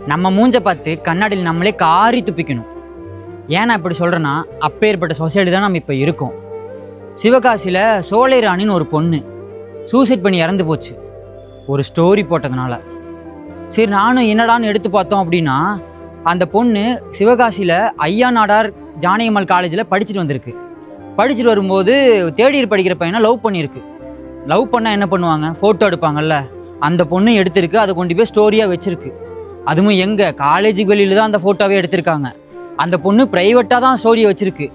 நம்ம மூஞ்ச பார்த்து கண்ணாடியில் நம்மளே காரி துப்பிக்கணும். ஏன்னா இப்படி சொல்கிறேன்னா, அப்பேற்பட்ட சொசைட்டி தான் நம்ம இப்போ இருக்கோம். சிவகாசியில் சோலை ராணின்னு ஒரு பொண்ணு சூசைட் பண்ணி இறந்து போச்சு, ஒரு ஸ்டோரி போட்டதுனால. சரி, நானும் என்னடான்னு எடுத்து பார்த்தோம் அப்படின்னா, அந்த பொண்ணு சிவகாசியில் ஐயா நாடார் ஜானகியம்மாள் காலேஜில் படிச்சுட்டு வந்திருக்கு. படிச்சுட்டு வரும்போது தேர்ட் இயர் படிக்கிற பையனை லவ் பண்ணியிருக்கு. லவ் பண்ணால் என்ன பண்ணுவாங்க, ஃபோட்டோ எடுப்பாங்கல்ல, அந்த பொண்ணு எடுத்திருக்கு. அதை கொண்டு போய் ஸ்டோரியாக வச்சுருக்கு. அதுவும் எங்கே, காலேஜுக்கு வெளியில் தான் அந்த ஃபோட்டோவே எடுத்திருக்காங்க. அந்த பொண்ணு ப்ரைவேட்டாக தான் ஸ்டோரியை வச்சுருக்கு.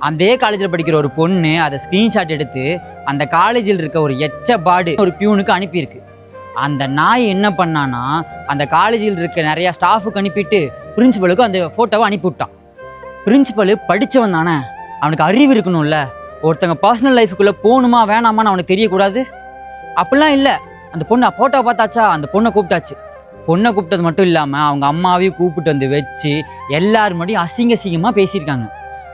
அதே காலேஜில் படிக்கிற ஒரு பொண்ணு அதை ஸ்க்ரீன்ஷாட் எடுத்து அந்த காலேஜில் இருக்க ஒரு பாடு ஒரு பியூனுக்கு அனுப்பியிருக்கு. அந்த நாய் என்ன பண்ணான்னா, அந்த காலேஜில் இருக்க நிறையா ஸ்டாஃபுக்கு அனுப்பிட்டு பிரின்சிபலுக்கு அந்த ஃபோட்டோவை அனுப்பிவிட்டான். பிரின்சிபலு படித்தவன் தானே, அவனுக்கு அறிவு இருக்கணும்ல. ஒருத்தங்க பர்சனல் லைஃபுக்குள்ளே போகணுமா வேணாமான்னு அவனுக்கு தெரியக்கூடாது? அப்படிலாம் இல்லை. அந்த பொண்ணு ஃபோட்டோவை பார்த்தாச்சா, அந்த பொண்ணை கூப்பிட்டாச்சு. பொண்ணை கூப்பிட்டது மட்டும் இல்லாமல் அவங்க அம்மாவையும் கூப்பிட்டு வந்து வச்சு எல்லாரும் முன்னாடியும் அசிங்கமாக பேசியிருக்காங்க.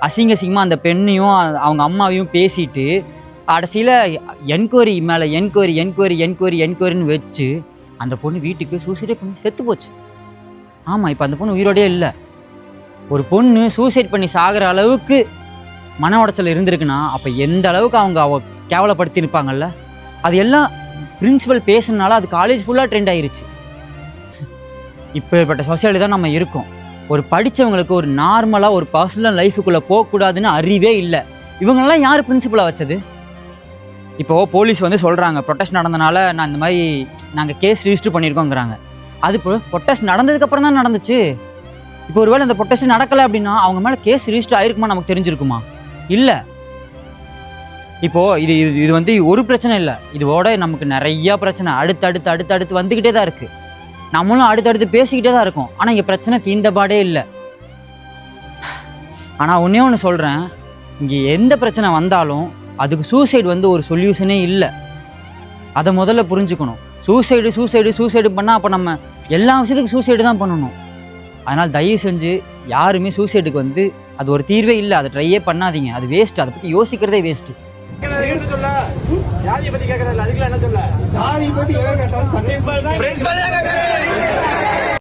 அசிங்கமாக அந்த பெண்ணையும் அவங்க அம்மாவையும் பேசிட்டு கடைசியில் என்கொயரி மேலே என்கொயரின்னு வச்சு அந்த பொண்ணு வீட்டுக்கு சூசைடே பண்ணி செத்து போச்சு. ஆமாம், இப்போ அந்த பொண்ணு உயிரோடே இல்லை. ஒரு பொண்ணு சூசைட் பண்ணி சாகிற அளவுக்கு மன உடைச்சல் இருந்திருக்குன்னா அப்போ எந்த அளவுக்கு அவங்க கேவலப்படுத்தியிருப்பாங்கல்ல. அது எல்லாம் பிரின்சிபல் பேசுனால அது காலேஜ் ஃபுல்லாக ட்ரெண்ட் ஆயிருச்சு. இப்பேற்பட்ட சொசைட்டி தான் நம்ம இருக்கோம். ஒரு படித்தவங்களுக்கு ஒரு நார்மலாக ஒரு பர்சனல் லைஃபுக்குள்ளே போகக்கூடாதுன்னு அறிவே இல்லை. இவங்களெல்லாம் யார் பிரின்சிபலாக வச்சது? இப்போது போலீஸ் வந்து சொல்கிறாங்க, ப்ரொட்டஸ்ட் நடந்தனால நான் இந்த மாதிரி நாங்கள் கேஸ் ரிஜிஸ்டர் பண்ணியிருக்கோங்கிறாங்க. அது இப்போ ப்ரொட்டஸ்ட் நடந்ததுக்கப்புறம் தான் நடந்துச்சு. இப்போ ஒருவேளை இந்த ப்ரொட்டஸ்ட் நடக்கலை அப்படின்னா அவங்க மேலே கேஸ் ரிஜிஸ்டர் ஆயிருக்குமா, நமக்கு தெரிஞ்சிருக்குமா? இல்லை. இப்போது இது வந்து ஒரு பிரச்சனை இல்லை, இதோட நமக்கு நிறையா பிரச்சனை அடுத்து வந்துக்கிட்டே தான் இருக்குது. நம்மளும் அடுத்தடுத்து பேசிக்கிட்டே தான் இருக்கோம். ஆனால் இங்கே பிரச்சனை தீர்ந்தபாடே இல்லை. ஆனால் ஒன்றே ஒன்று சொல்கிறேன், இங்கே எந்த பிரச்சனை வந்தாலும் அதுக்கு சூசைடு வந்து ஒரு சொல்யூஷனே இல்லை. அதை முதல்ல புரிஞ்சுக்கணும். சூசைடு பண்ணால் அப்போ நம்ம எல்லா விஷயத்துக்கும் சூசைடு தான் பண்ணணும். அதனால் தயவு செஞ்சு யாருமே சூசைடுக்கு வந்து அது ஒரு தீர்வே இல்லை, அதை ட்ரையே பண்ணாதீங்க. அது வேஸ்ட்டு, அதை பற்றி யோசிக்கிறதே வேஸ்ட்டு. ஜாதியை பத்தி கேட்கறதில்ல, அதுக்குள்ள என்ன சொல்ல? ஜாதியை பத்தி எவ்வளவு கேட்டாலும்